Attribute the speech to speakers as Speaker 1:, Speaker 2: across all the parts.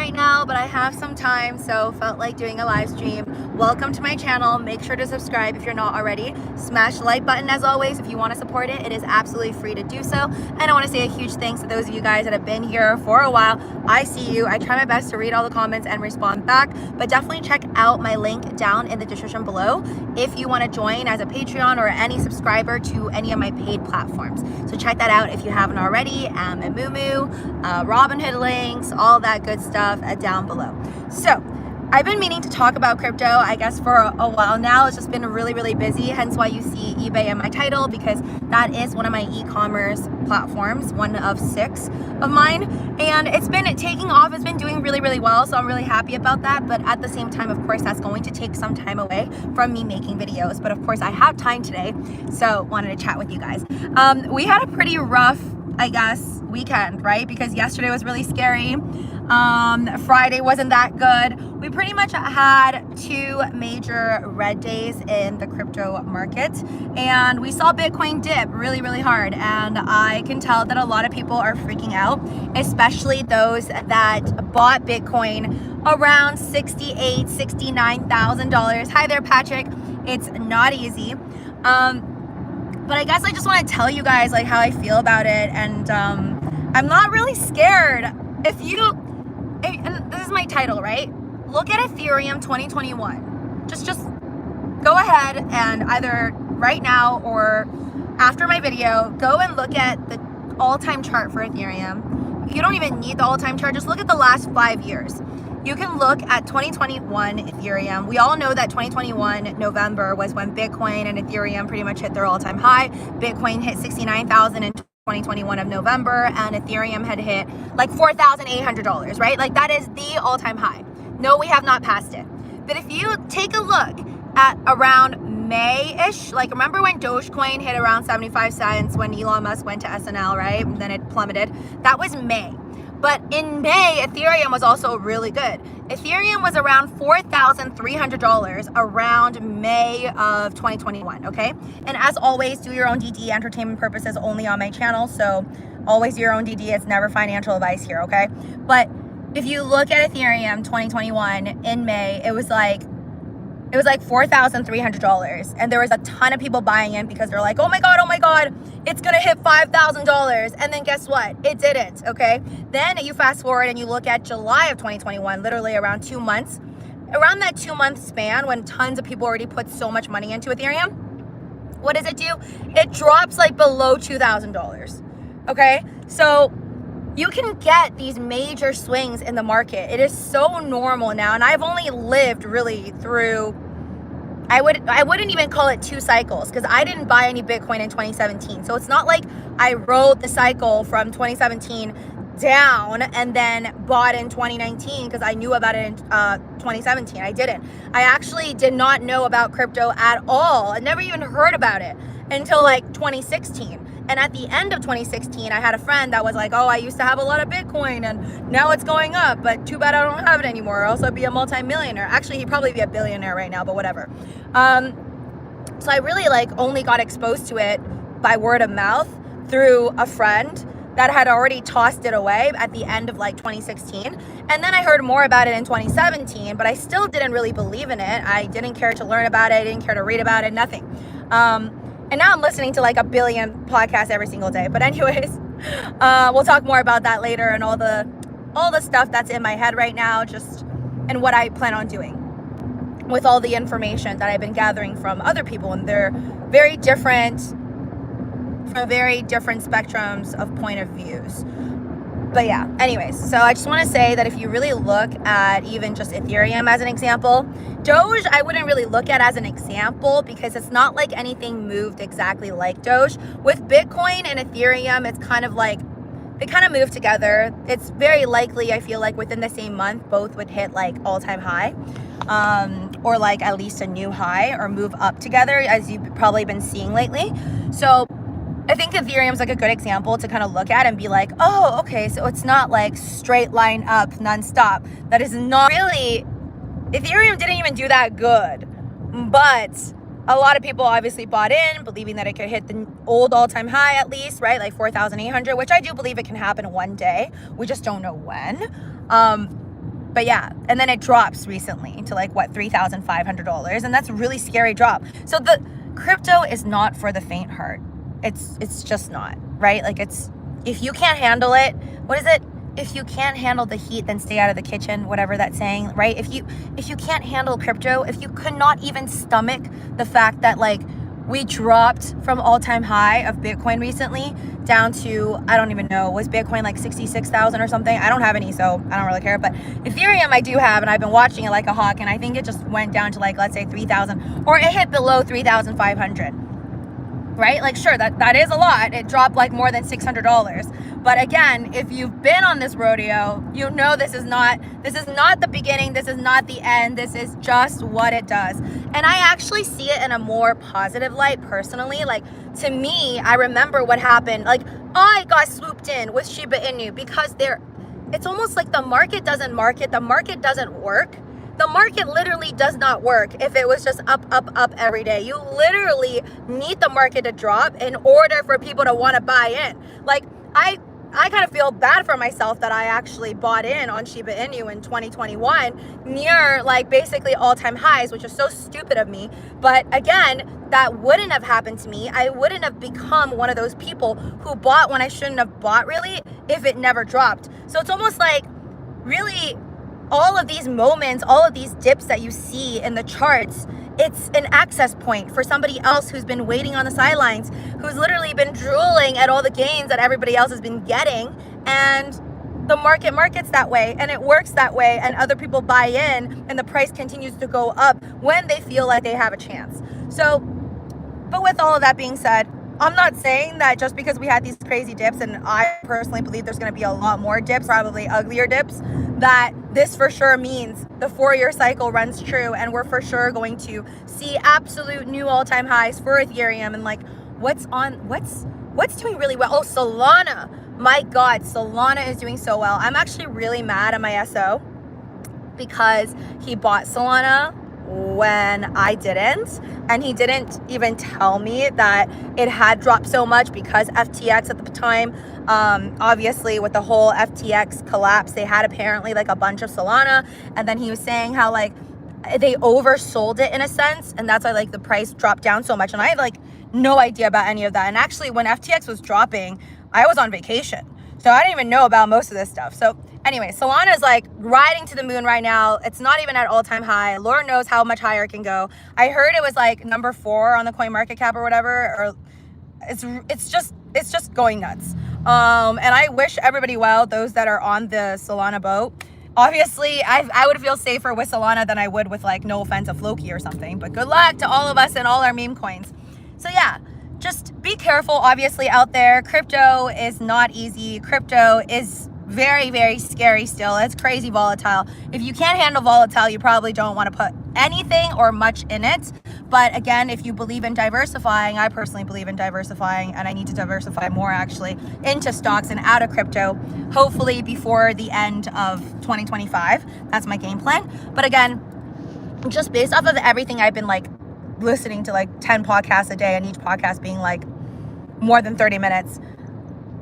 Speaker 1: right now, but I have some time, so felt like doing a live stream. Welcome to my channel. Make sure to subscribe if you're not already. Smash the like button as always if you want to support it. It is absolutely free to do so. And I want to say a huge thanks to those of you guys that have been here for a while. I see you. I try my best to read all the comments and respond back, but definitely check out my link down in the description below if you want to join as a Patreon or any subscriber to any of my paid platforms. So check that out if you haven't already. And MOOMOO, ROBINHOOD links, all that good stuff down below. So I've been meaning to talk about crypto, I guess, for a while now. It's just been really busy, hence why you see eBay in my title, because that is one of my e-commerce platforms, one of 6 of mine, and it's been taking off. It's been doing really well, so I'm really happy about that. But at the same time, of course, that's going to take some time away from me making videos. But of course, I have time today, so wanted to chat with you guys. We had a pretty rough, I guess, weekend, right? Because yesterday was really scary. Friday wasn't that good. We pretty much had 2 major red days in the crypto market, and we saw Bitcoin dip really hard, and I can tell that a lot of people are freaking out, especially those that bought Bitcoin around $68,000, $69,000. Hi there, Patrick. It's not easy. But I guess I just want to tell you guys like how I feel about it, and I'm not really scared. And this is my title, right? Look at Ethereum 2021. Just go ahead and either right now or after my video, go and look at the all-time chart for Ethereum. You don't even need the all-time chart. Just look at the last 5 years. You can look at 2021 Ethereum. We all know that 2021 November was when Bitcoin and Ethereum pretty much hit their all-time high. Bitcoin hit 69,000 in 2021 of November, and Ethereum had hit like $4,800, right? Like that is the all-time high. No, we have not passed it. But if you take a look at around May-ish, like remember when Dogecoin hit around 75 cents when Elon Musk went to SNL, right? And then it plummeted. That was May. But in May, Ethereum was also really good. Ethereum was around $4,300 around May of 2021, okay? And as always, do your own DD, entertainment purposes only on my channel. So always do your own DD. It's never financial advice here, okay? But if you look at Ethereum 2021 in May, it was like $4,300, and there was a ton of people buying in because they're like, oh my god, it's gonna hit $5,000. And then guess what? It didn't. Okay, then you fast forward and you look at July of 2021, literally around 2 months, around that 2-month span when tons of people already put so much money into Ethereum. What does it do? It drops like below $2,000. Okay, so you can get these major swings in the market. It is so normal now, and I've only lived really through, I wouldn't even call it 2 cycles, because I didn't buy any Bitcoin in 2017. So it's not like I rode the cycle from 2017 down and then bought in 2019 because I knew about it in 2017. I didn't. I actually did not know about crypto at all. I never even heard about it until like 2016. And at the end of 2016, I had a friend that was like, oh, I used to have a lot of Bitcoin and now it's going up, but too bad I don't have it anymore, or else I'd be a multi-millionaire. Actually, he'd probably be a billionaire right now, but whatever. So I really like only got exposed to it by word of mouth through a friend that had already tossed it away at the end of like 2016. And then I heard more about it in 2017, but I still didn't really believe in it. I didn't care to learn about it. I didn't care to read about it, nothing. And now I'm listening to like a billion podcasts every single day. But anyways, we'll talk more about that later and all the stuff that's in my head right now, just and what I plan on doing with all the information that I've been gathering from other people, and they're very different, from very different spectrums of point of views. But yeah, anyways, so I just want to say that if you really look at even just Ethereum as an example, Doge I wouldn't really look at as an example because it's not like anything moved exactly like Doge. With Bitcoin and Ethereum, it's kind of like they kind of move together. It's very likely, I feel like within the same month, both would hit like all-time high, or like at least a new high, or move up together, as you've probably been seeing lately. So I think Ethereum's like a good example to kind of look at and be like, oh, okay, so it's not like straight line up nonstop. That is not really, Ethereum didn't even do that good, but a lot of people obviously bought in, believing that it could hit the old all-time high at least, right? Like 4,800, which I do believe it can happen one day. We just don't know when. But yeah, and then it drops recently to like what, $3,500, and that's a really scary drop. So the crypto is not for the faint heart. It's just not, right? Like, it's, if you can't handle it, what is it? If you can't handle the heat, then stay out of the kitchen, whatever that's saying, right? If you can't handle crypto, if you could not even stomach the fact that like we dropped from all-time high of Bitcoin recently down to, I don't even know, was Bitcoin like 66,000 or something? I don't have any, so I don't really care. But Ethereum I do have, and I've been watching it like a hawk, and I think it just went down to like, let's say 3,000, or it hit below 3,500. Right? Like, sure, that is a lot. It dropped like more than $600. But again, if you've been on this rodeo, you know this is not the beginning, this is not the end, this is just what it does. And I actually see it in a more positive light personally. Like, to me, I remember what happened. Like, I got swooped in with Shiba Inu because it's almost like the market doesn't market, the market doesn't work. The market literally does not work if it was just up, up, up every day. You literally need the market to drop in order for people to want to buy in. Like, I kind of feel bad for myself that I actually bought in on Shiba Inu in 2021 near like basically all-time highs, which is so stupid of me. But again, that wouldn't have happened to me. I wouldn't have become one of those people who bought when I shouldn't have bought, really, if it never dropped. So it's almost like, really, all of these moments, all of these dips that you see in the charts, it's an access point for somebody else who's been waiting on the sidelines, who's literally been drooling at all the gains that everybody else has been getting. And the market markets that way, and it works that way, and other people buy in, and the price continues to go up when they feel like they have a chance. So, but with all of that being said, I'm not saying that just because we had these crazy dips, and I personally believe there's going to be a lot more dips, probably uglier dips, that this for sure means the 4-year cycle runs true, and we're for sure going to see absolute new all-time highs for Ethereum. And like, what's doing really well? Oh, Solana. My God, Solana is doing so well. I'm actually really mad at my SO because he bought Solana when I didn't, and he didn't even tell me that it had dropped so much because FTX at the time, obviously with the whole FTX collapse, they had apparently like a bunch of Solana, and then he was saying how like they oversold it in a sense, and that's why like the price dropped down so much. And I had like no idea about any of that. And actually when FTX was dropping, I was on vacation, so I didn't even know about most of this stuff. So anyway, Solana is like riding to the moon right now. It's not even at all-time high. Lord knows how much higher it can go. I heard it was like number 4 on the CoinMarketCap or whatever, or it's just going nuts. And I wish everybody well, those that are on the Solana boat. Obviously, I would feel safer with Solana than I would with, like, no offense, a Floki or something. But good luck to all of us and all our meme coins. So yeah, just be careful, obviously, out there. Crypto is not easy. Crypto is very, very scary still. It's crazy volatile. If you can't handle volatile, you probably don't want to put anything or much in it. But again, if you believe in diversifying, I personally believe in diversifying, and I need to diversify more actually into stocks and out of crypto, hopefully before the end of 2025. That's my game plan. But again, just based off of everything I've been like listening to, like 10 podcasts a day, and each podcast being like more than 30 minutes,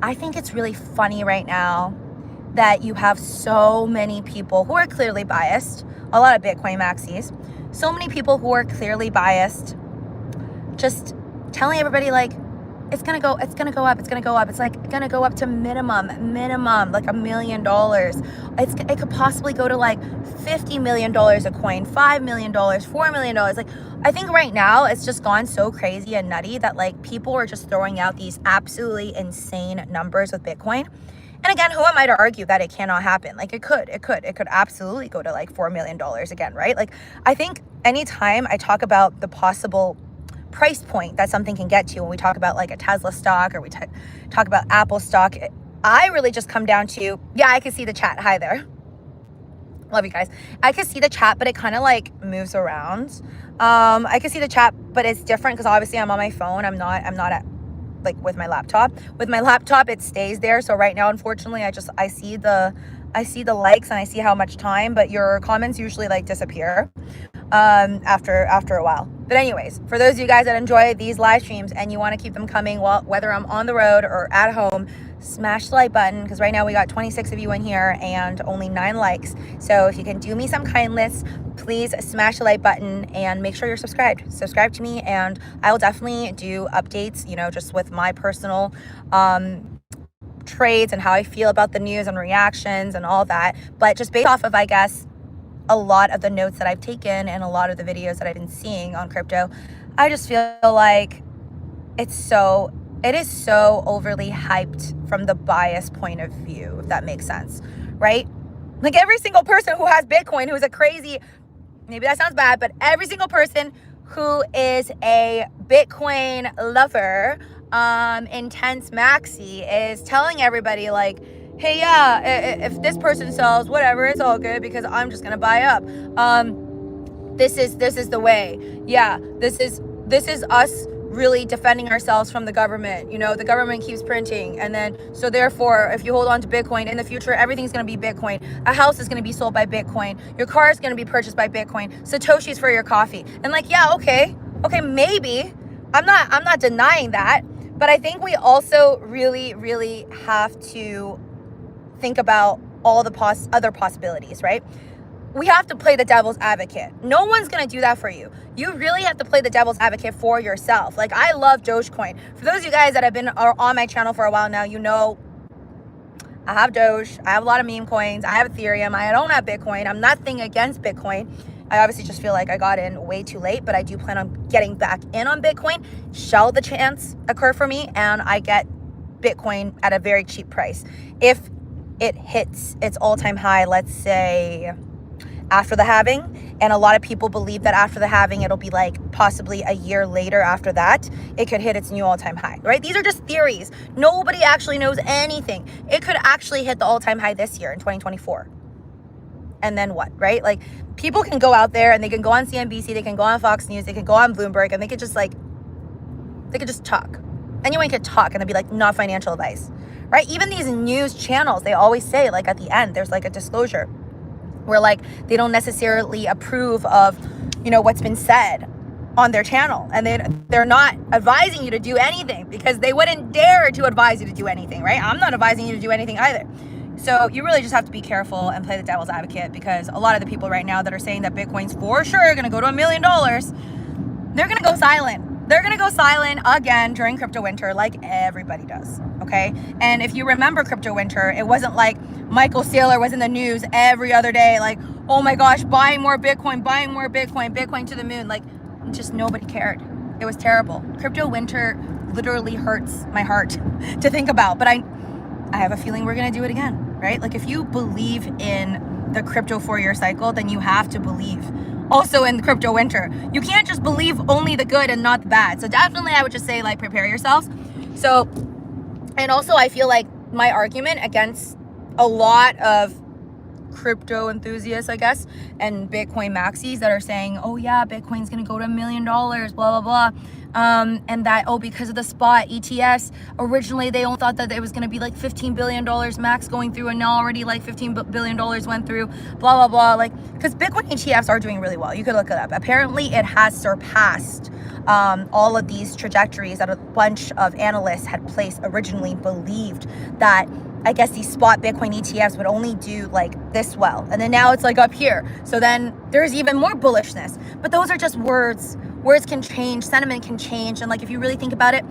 Speaker 1: I think it's really funny right now that you have so many people who are clearly biased, a lot of Bitcoin maxis, so many people who are clearly biased, just telling everybody like, it's gonna go up. It's like gonna go up to minimum, like $1 million. It could possibly go to like $50 million a coin, $5 million, $4 million. Like, I think right now it's just gone so crazy and nutty that like people are just throwing out these absolutely insane numbers with Bitcoin. And again, who am I to argue that it cannot happen? Like, it could absolutely go to like $4 million again, right? Like, I think anytime I talk about the possible price point that something can get to, when we talk about like a Tesla stock, or we talk about Apple stock, I really just come down to, yeah, I can see the chat. Hi there. Love you guys. I can see the chat, but it kind of like moves around. I can see the chat, but it's different because obviously I'm on my phone. I'm not at like with my laptop. With my laptop, it stays there. So right now, unfortunately, I see the likes and I see how much time, but your comments usually like disappear after a while. But anyways, for those of you guys that enjoy these live streams and you want to keep them coming, whether I'm on the road or at home, smash the like button, because right now we got 26 of you in here and only 9 likes. So if you can do me some kindness, please smash the like button and make sure you're subscribed. Subscribe to me, and I will definitely do updates, you know, just with my personal trades and how I feel about the news and reactions and all that. But just based off of, I guess, a lot of the notes that I've taken and a lot of the videos that I've been seeing on crypto, I just feel like it is so overly hyped from the bias point of view, if that makes sense, right? Like every single person who has Bitcoin, who's a crazy, maybe that sounds bad, but every single person who is a Bitcoin lover, intense maxi, is telling everybody like, hey, yeah, if this person sells, whatever, it's all good because I'm just gonna buy up. This is the way. Yeah, this is us really defending ourselves from the government. You know, the government keeps printing, and then so therefore, if you hold on to Bitcoin in the future, everything's gonna be Bitcoin. A house is gonna be sold by Bitcoin. Your car is gonna be purchased by Bitcoin. Satoshis for your coffee. And like, yeah, okay, maybe. I'm not denying that, but I think we also really have to think about all the other possibilities, right? We have to play the devil's advocate. No one's gonna do that for you. You really have to play the devil's advocate for yourself. Like, I love Dogecoin. For those of you guys that have been on my channel for a while now, you know I have Doge, I have a lot of meme coins, I have Ethereum, I don't have Bitcoin. I'm nothing against Bitcoin. I obviously just feel like I got in way too late, but I do plan on getting back in on Bitcoin. Shall the chance occur for me and I get Bitcoin at a very cheap price. If it hits its all-time high, let's say after the halving, and a lot of people believe that after the halving it'll be like possibly a year later after that it could hit its new all-time high, right? These are just theories. Nobody actually knows anything. It could actually hit the all-time high this year in 2024, and then what, right? Like, people can go out there and they can go on CNBC, they can go on Fox News, they can go on Bloomberg, and they could just talk. Anyone could talk and they'd be like, not financial advice, right? Even these news channels, they always say, like, at the end there's like a disclosure where like they don't necessarily approve of, you know, what's been said on their channel, and they're not advising you to do anything because they wouldn't dare to advise you to do anything, right? I'm not advising you to do anything either. So you really just have to be careful and play the devil's advocate, because a lot of the people right now that are saying that Bitcoin's for sure gonna go to $1 million, they're gonna go silent. They're gonna go silent again during crypto winter, like everybody does, okay? And if you remember crypto winter, it wasn't like Michael Saylor was in the news every other day, like, oh my gosh, buying more Bitcoin, Bitcoin to the moon. Like, just nobody cared. It was terrible. Crypto winter literally hurts my heart to think about, but I have a feeling we're gonna do it again, right? Like, if you believe in the crypto 4-year cycle, then you have to believe also in the crypto winter. You can't just believe only the good and not the bad. So definitely I would just say, like, prepare yourselves. So, and also I feel like my argument against a lot of crypto enthusiasts, I guess, and Bitcoin maxis that are saying, oh yeah, Bitcoin's gonna go to $1 million, blah, blah, blah. And that, oh, because of the spot ETFs, originally they only thought that it was going to be like $15 billion max going through, and now already like $15 billion went through, blah, blah, blah. Like, because Bitcoin ETFs are doing really well. You could look it up. Apparently it has surpassed all of these trajectories that a bunch of analysts had placed, originally believed that, I guess, these spot Bitcoin ETFs would only do like this well. And then now it's like up here. So then there's even more bullishness. But those are just words. Words can change, sentiment can change. And like, if you really think about it,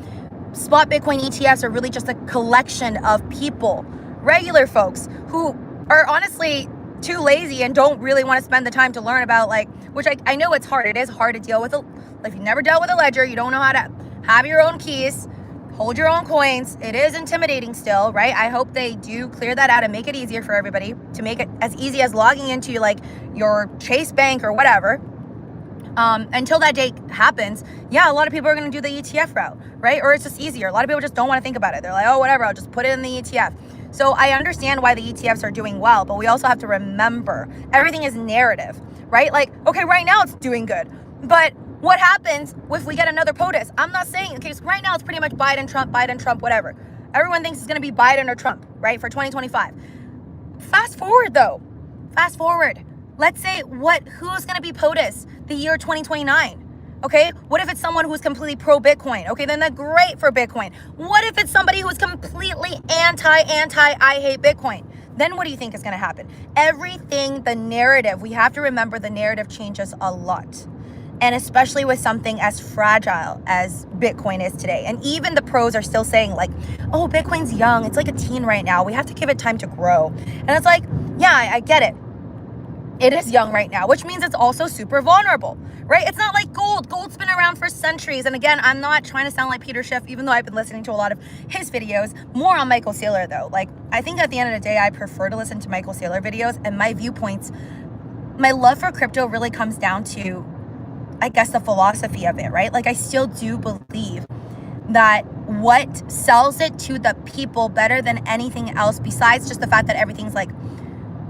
Speaker 1: spot Bitcoin ETFs are really just a collection of people, regular folks who are honestly too lazy and don't really want to spend the time to learn about, like, which I know it's hard. It is hard to deal with. If you've never dealt with a ledger, you don't know how to have your own keys, hold your own coins. It is intimidating still, right? I hope they do clear that out and make it easier for everybody, to make it as easy as logging into like your Chase Bank or whatever. Until that day happens, yeah, a lot of people are going to do the ETF route, right? Or it's just easier. A lot of people just don't want to think about it. They're like, oh, whatever, I'll just put it in the ETF. So I understand why the ETFs are doing well, but we also have to remember everything is narrative, right? Like, okay, right now it's doing good, but what happens if we get another POTUS? I'm not saying, okay, so right now it's pretty much Biden, Trump, whatever. Everyone thinks it's going to be Biden or Trump, right, for 2025. Fast forward though. Let's say who's going to be POTUS the year 2029? Okay, what if it's someone who's completely pro Bitcoin? Okay, then that's great for Bitcoin. What if it's somebody who's completely anti, I hate Bitcoin? Then what do you think is going to happen? Everything, the narrative, we have to remember the narrative changes a lot. And especially with something as fragile as Bitcoin is today. And even the pros are still saying like, oh, Bitcoin's young. It's like a teen right now. We have to give it time to grow. And it's like, yeah, I get it. It is young right now, which means it's also super vulnerable, right? It's not like gold. Gold's been around for centuries. And again, I'm not trying to sound like Peter Schiff, even though I've been listening to a lot of his videos. More on Michael Saylor, though. Like, I think at the end of the day, I prefer to listen to Michael Saylor videos. And my viewpoints, my love for crypto really comes down to, I guess, the philosophy of it, right? Like, I still do believe that what sells it to the people better than anything else, besides just the fact that everything's like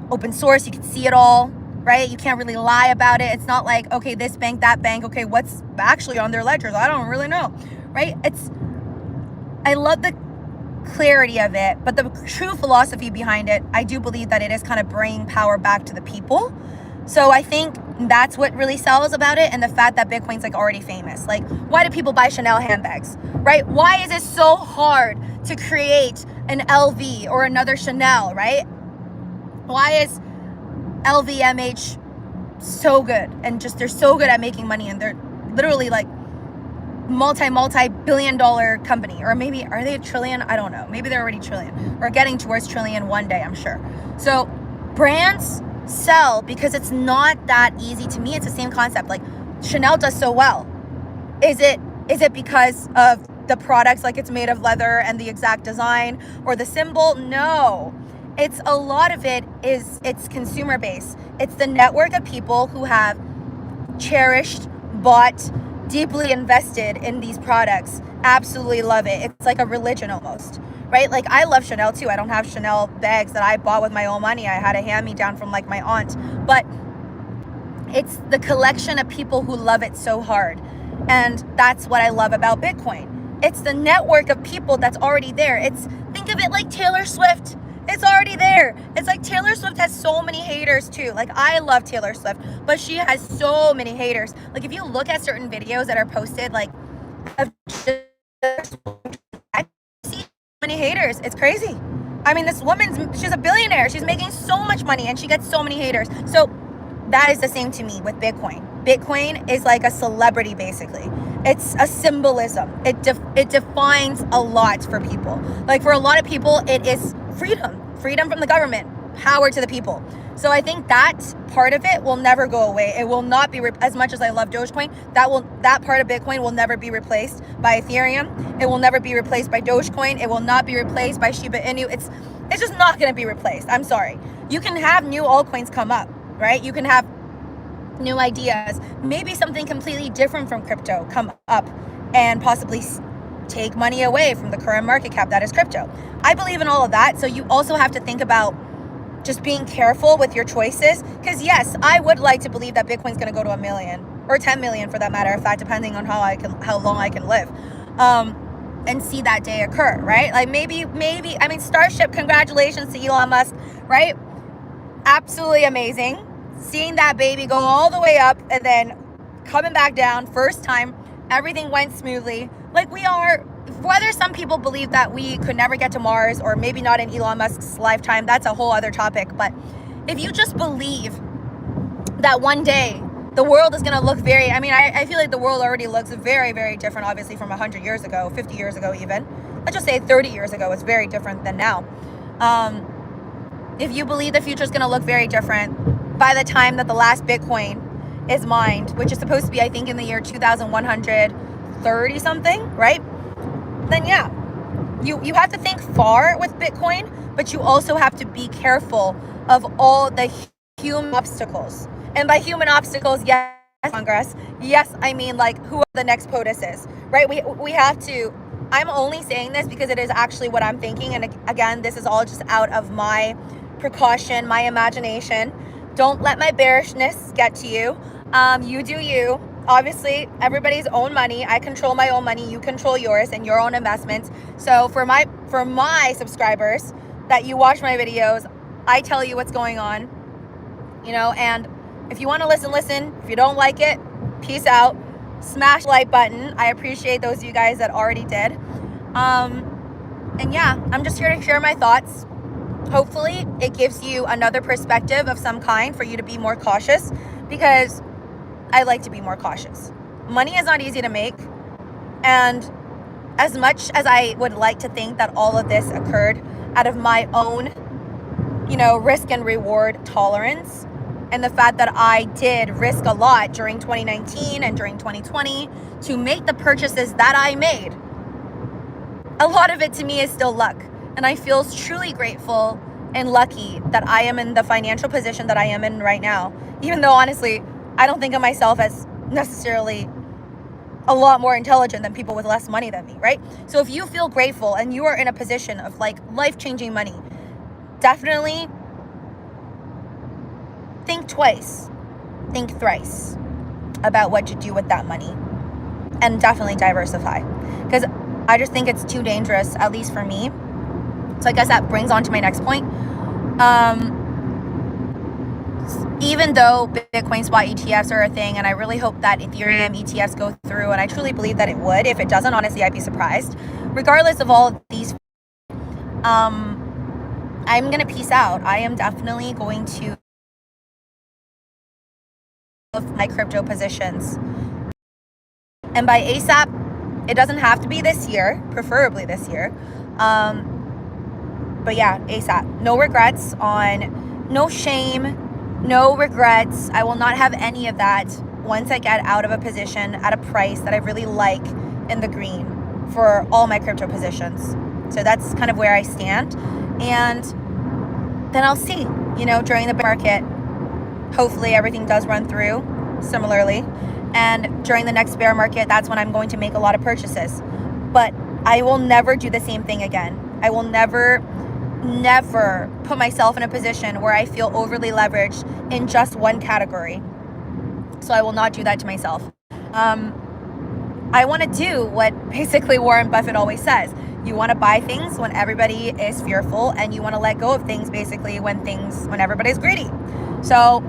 Speaker 1: open source, you can see it all, right? You can't really lie about it. It's not like, okay, this bank, that bank, okay, what's actually on their ledgers? I don't really know, right? I love the clarity of it, but the true philosophy behind it, I do believe that it is kind of bringing power back to the people. So I think that's what really sells about it, and the fact that Bitcoin's like already famous. Like, why do people buy Chanel handbags, right? Why is it so hard to create an LV or another Chanel, right? Why is LVMH so good? And just, they're so good at making money, and they're literally like multi-billion dollar company. Or maybe, are they a trillion? I don't know. Maybe they're already trillion, or getting towards trillion one day, I'm sure. So brands sell because it's not that easy. To me, it's the same concept. Like, Chanel does so well. Is it because of the products, like it's made of leather and the exact design or the symbol? No. It's a lot of it's consumer base. It's the network of people who have cherished, bought, deeply invested in these products, absolutely love it. It's like a religion almost, right? Like, I love Chanel too. I don't have Chanel bags that I bought with my own money. I had a hand-me-down from like my aunt, but it's the collection of people who love it so hard. And that's what I love about Bitcoin. It's the network of people that's already there. Think of it like Taylor Swift. It's already there. It's like Taylor Swift has so many haters too. Like, I love Taylor Swift, but she has so many haters. Like, if you look at certain videos that are posted, like, of I see many haters. It's crazy. I mean, this she's a billionaire. She's making so much money and she gets so many haters. So that is the same to me with Bitcoin. Bitcoin is like a celebrity, basically. It's a symbolism. It defines a lot for people. Like, for a lot of people, it is freedom from the government, power to the people. So I think that part of it will never go away. It will not be, as much as I love Dogecoin, that part of Bitcoin will never be replaced by Ethereum. It will never be replaced by Dogecoin. It will not be replaced by Shiba Inu. It's just not going to be replaced. I'm sorry. You can have new altcoins come up, right? You can have new ideas, maybe something completely different from crypto come up and possibly take money away from the current market cap that is crypto. I believe in all of that. So you also have to think about just being careful with your choices, because yes, I would like to believe that Bitcoin's going to go to 1 million or 10 million for that matter of fact, depending on how long I can live, and see that day occur, right? Like, maybe, I mean, Starship, congratulations to Elon Musk, right? Absolutely amazing. Seeing that baby go all the way up and then coming back down, first time, everything went smoothly. Like, whether some people believe that we could never get to Mars, or maybe not in Elon Musk's lifetime, that's a whole other topic. But if you just believe that one day the world is going to look I feel like the world already looks very, very different, obviously, from 100 years ago, 50 years ago even. Let's just say 30 years ago, it's very different than now. If you believe the future is going to look very different by the time that the last Bitcoin is mined, which is supposed to be, I think, in the year 2130 something, right? Then yeah, you have to think far with Bitcoin, but you also have to be careful of all the human obstacles. And by human obstacles, yes, Congress, yes, I mean, like, who are the next POTUSes, right? We have to, I'm only saying this because it is actually what I'm thinking. And again, this is all just out of my precaution, my imagination. Don't let my bearishness get to you. You do you. Obviously, everybody's own money. I control my own money. You control yours and your own investments. So for my subscribers that you watch my videos, I tell you what's going on, and if you want to listen. If you don't like it, peace out. smash the like button. I appreciate those of you guys that already did. And yeah, I'm just here to share my thoughts. Hopefully it gives you another perspective of some kind for you to be more cautious, because I like to be more cautious. Money is not easy to make, and as much as I would like to think that all of this occurred out of my own, risk and reward tolerance, and the fact that I did risk a lot during 2019 and during 2020 to make the purchases that I made, a lot of it to me is still luck. And I feel truly grateful and lucky that I am in the financial position that I am in right now. Even though, honestly, I don't think of myself as necessarily a lot more intelligent than people with less money than me, right? So if you feel grateful and you are in a position of like life-changing money, definitely think twice, think thrice about what you do with that money, and definitely diversify, because I just think it's too dangerous, at least for me. So I guess that brings on to my next point. Even though Bitcoin spot ETFs are a thing, and I really hope that Ethereum ETFs go through, and I truly believe that it would. If it doesn't, honestly, I'd be surprised. Regardless of all of these, I'm going to peace out. I am definitely going to my crypto positions. And by ASAP, it doesn't have to be this year, preferably this year. But yeah, ASAP. No regrets no shame, no regrets. I will not have any of that once I get out of a position at a price that I really like in the green for all my crypto positions. So that's kind of where I stand. And then I'll see, during the bear market, hopefully everything does run through similarly. And during the next bear market, that's when I'm going to make a lot of purchases. But I will never do the same thing again. I will never put myself in a position where I feel overly leveraged in just one category. So I will not do that to myself. I want to do what basically Warren Buffett always says. You want to buy things when everybody is fearful, and you want to let go of things basically when everybody's greedy. So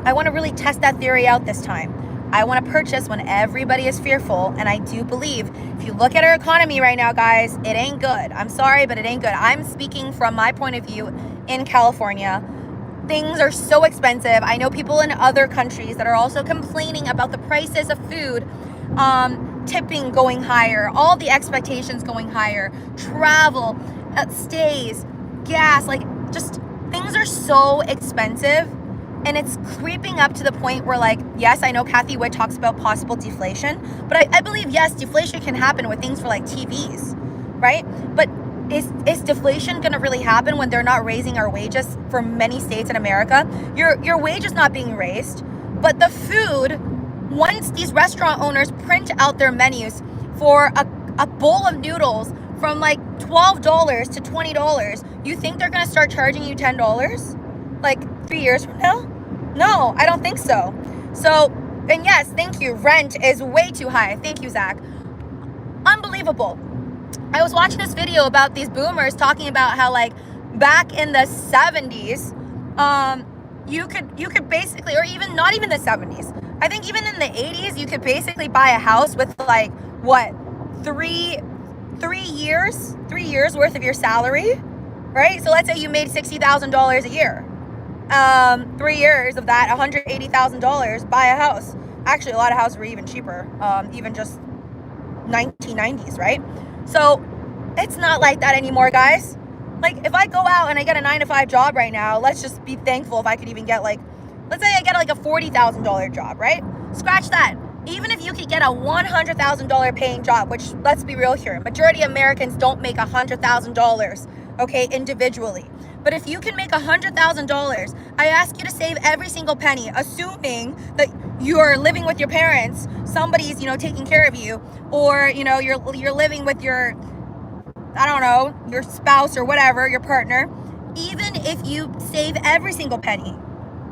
Speaker 1: I want to really test that theory out this time. I want to purchase when everybody is fearful, and I do believe, if you look at our economy right now, guys, it ain't good. I'm sorry, but it ain't good. I'm speaking from my point of view in California. Things are so expensive. I know people in other countries that are also complaining about the prices of food, tipping going higher, all the expectations going higher, travel, stays, gas, just things are so expensive. And it's creeping up to the point where, yes, I know Kathy Wood talks about possible deflation, but I believe, yes, deflation can happen with things for TVs, right? But is deflation going to really happen when they're not raising our wages for many states in America? Your wage is not being raised, but the food, once these restaurant owners print out their menus for a bowl of noodles from $12 to $20, you think they're going to start charging you $10 3 years from now? No, I don't think so. So, and yes, thank you. Rent is way too high. Thank you, Zach. Unbelievable. I was watching this video about these boomers talking about how back in the 70s, you could basically, or even not even the 70s, I think even in the 80s, you could basically buy a house with 3 years worth of your salary, right? So let's say you made $60,000 a year. 3 years of that, $180,000, buy a house. Actually, a lot of houses were even cheaper, even just 1990s, right? So it's not like that anymore, guys. If I go out and I get a 9-to-5 job right now, let's just be thankful if I could even get let's say I get a $40,000 job, right? Scratch that. Even if you could get a $100,000 paying job, which, let's be real here, majority of Americans don't make $100,000, okay, individually. But if you can make $100,000, I ask you to save every single penny, assuming that you're living with your parents, somebody's, taking care of you, or, you're living with your, your spouse or whatever, your partner. Even if you save every single penny,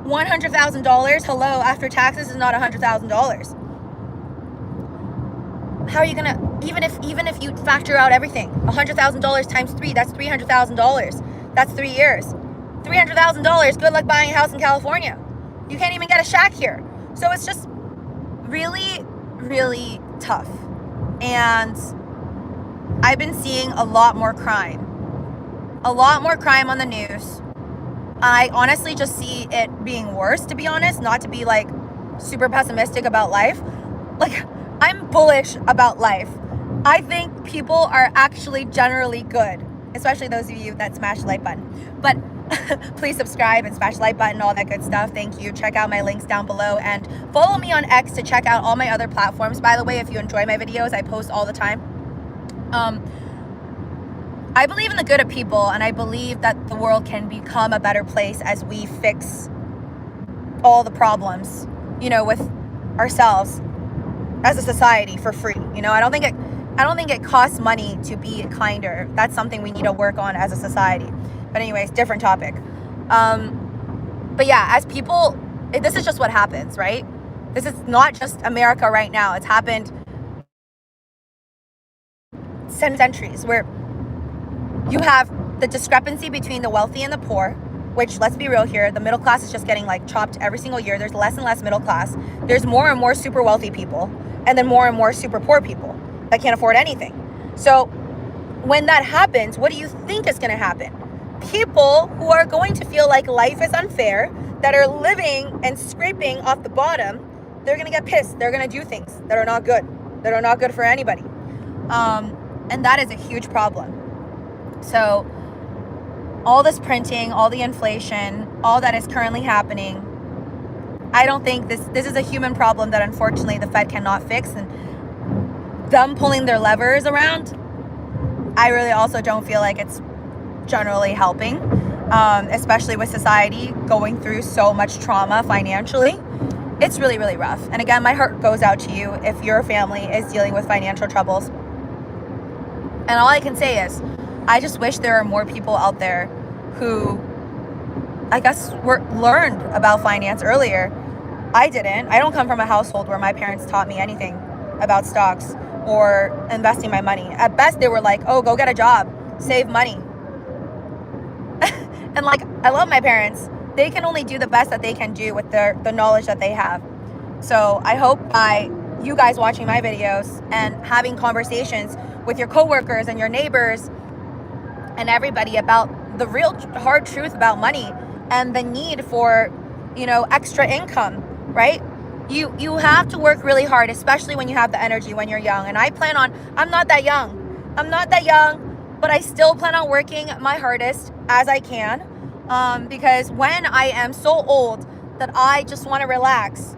Speaker 1: $100,000, hello, after taxes is not $100,000. How are you gonna, even if you factor out everything, $100,000 times 3, that's $300,000. That's 3 years. $300,000, good luck buying a house in California. You can't even get a shack here. So it's just really, really tough. And I've been seeing a lot more crime on the news. I honestly just see it being worse, to be honest, not to be like super pessimistic about life. Like, I'm bullish about life. I think people are actually generally good, especially those of you that smash the like button. But please subscribe and smash the like button, all that good stuff. Thank you. Check out my links down below and follow me on X to check out all my other platforms. By the way, if you enjoy my videos, I post all the time. I believe in the good of people, and I believe that the world can become a better place as we fix all the problems, you know, with ourselves as a society for free. You know, I don't think it costs money to be kinder. That's something we need to work on as a society. But anyways, different topic. But yeah, as people, this is just what happens, right? This is not just America right now. It's happened centuries, where you have the discrepancy between the wealthy and the poor, which, let's be real here, the middle class is just getting like chopped every single year. There's less and less middle class. There's more and more super wealthy people, and then more and more super poor people that can't afford anything. So when that happens, what do you think is going to happen? People who are going to feel like life is unfair, that are living and scraping off the bottom, they're going to get pissed. They're going to do things that are not good, that are not good for anybody. And that is a huge problem. So all this printing, all the inflation, all that is currently happening, I don't think this is a human problem that unfortunately the Fed cannot fix. And them pulling their levers around, I really also don't feel like it's generally helping, especially with society going through so much trauma financially. It's really, really rough. And again, my heart goes out to you if your family is dealing with financial troubles. And all I can say is, I just wish there are more people out there who, I guess, learned about finance earlier. I didn't. I don't come from a household where my parents taught me anything about stocks or investing my money. At best, they were like, oh, go get a job, save money. And like, I love my parents. They can only do the best that they can do with the knowledge that they have. So I hope by you guys watching my videos and having conversations with your coworkers and your neighbors and everybody about the real hard truth about money and the need for, you know, extra income, right? You have to work really hard, especially when you have the energy when you're young. And I'm not that young, but I still plan on working my hardest as I can, because when I am so old that I just want to relax,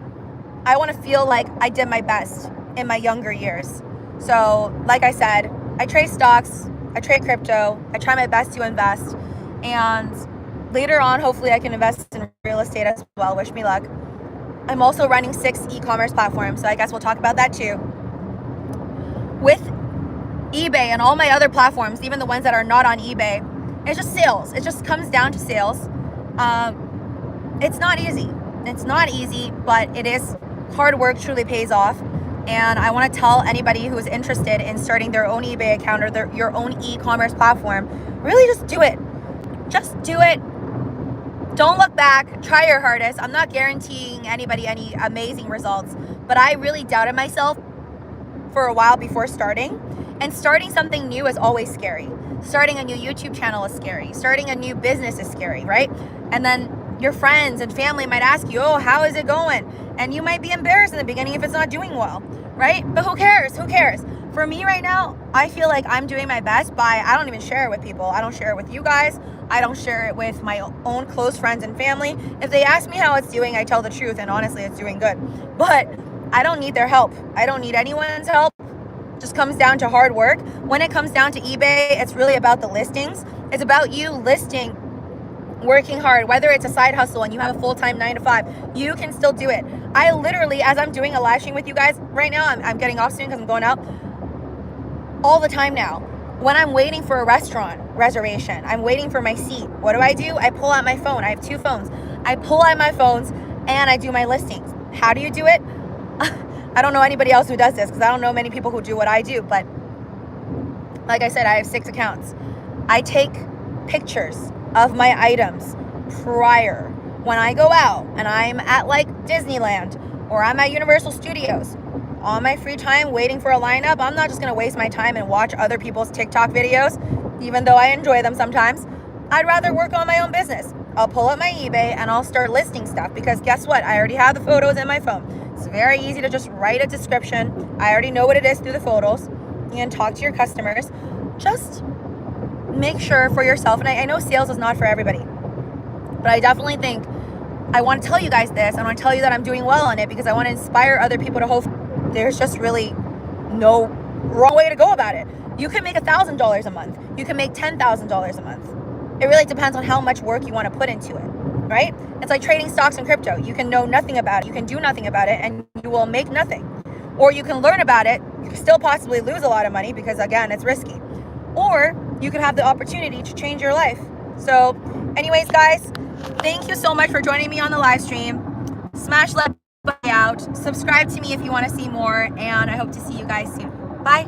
Speaker 1: I want to feel like I did my best in my younger years. So like I said, I trade stocks, I trade crypto, I try my best to invest, and later on, hopefully I can invest in real estate as well. Wish me luck. I'm also running 6 e-commerce platforms, so I guess we'll talk about that too. With eBay and all my other platforms, even the ones that are not on eBay, it's just sales. It just comes down to sales. It's not easy. It's not easy, but it is hard work, truly pays off. And I want to tell anybody who is interested in starting their own eBay account or your own e-commerce platform, really just do it. Just do it. Don't look back. Try your hardest. I'm not guaranteeing anybody any amazing results, but I really doubted myself for a while before starting. And starting something new is always scary. Starting a new YouTube channel is scary. Starting a new business is scary, right? And then your friends and family might ask you, oh, how is it going? And you might be embarrassed in the beginning if it's not doing well, right? But who cares? Who cares? For me right now, I feel like I'm doing my best by, I don't even share it with people. I don't share it with you guys. I don't share it with my own close friends and family. If they ask me how it's doing, I tell the truth, and honestly, it's doing good. But I don't need their help. I don't need anyone's help. It just comes down to hard work. When it comes down to eBay, it's really about the listings. It's about you listing, working hard, whether it's a side hustle and you have a full-time 9 to 5, you can still do it. I literally, as I'm doing a live stream with you guys right now, I'm getting off soon because I'm going out all the time now. When I'm waiting for a restaurant reservation, I'm waiting for my seat, what do? I pull out my phone. I have 2 phones. I pull out my phones and I do my listings. How do you do it? I don't know anybody else who does this because I don't know many people who do what I do, but like I said, I have 6 accounts. I take pictures of my items prior. When I go out and I'm at like Disneyland or I'm at Universal Studios, on my free time waiting for a lineup, I'm not just gonna waste my time and watch other people's TikTok videos, even though I enjoy them sometimes. I'd rather work on my own business. I'll pull up my eBay and I'll start listing stuff, because guess what? I already have the photos in my phone. It's very easy to just write a description. I already know what it is through the photos. You can talk to your customers. Just make sure for yourself, and I know sales is not for everybody, but I definitely think I want to tell you guys this. I want to tell you that I'm doing well on it, because I want to inspire other people to hope. There's just really no wrong way to go about it. You can make $1,000 a month. You can make $10,000 a month. It really depends on how much work you want to put into it, right? It's like trading stocks and crypto. You can know nothing about it. You can do nothing about it, and you will make nothing. Or you can learn about it. You can still possibly lose a lot of money, because again, it's risky. Or you could have the opportunity to change your life. So anyways, guys, thank you so much for joining me on the live stream. Smash that button out. Subscribe to me if you want to see more, and I hope to see you guys soon. Bye.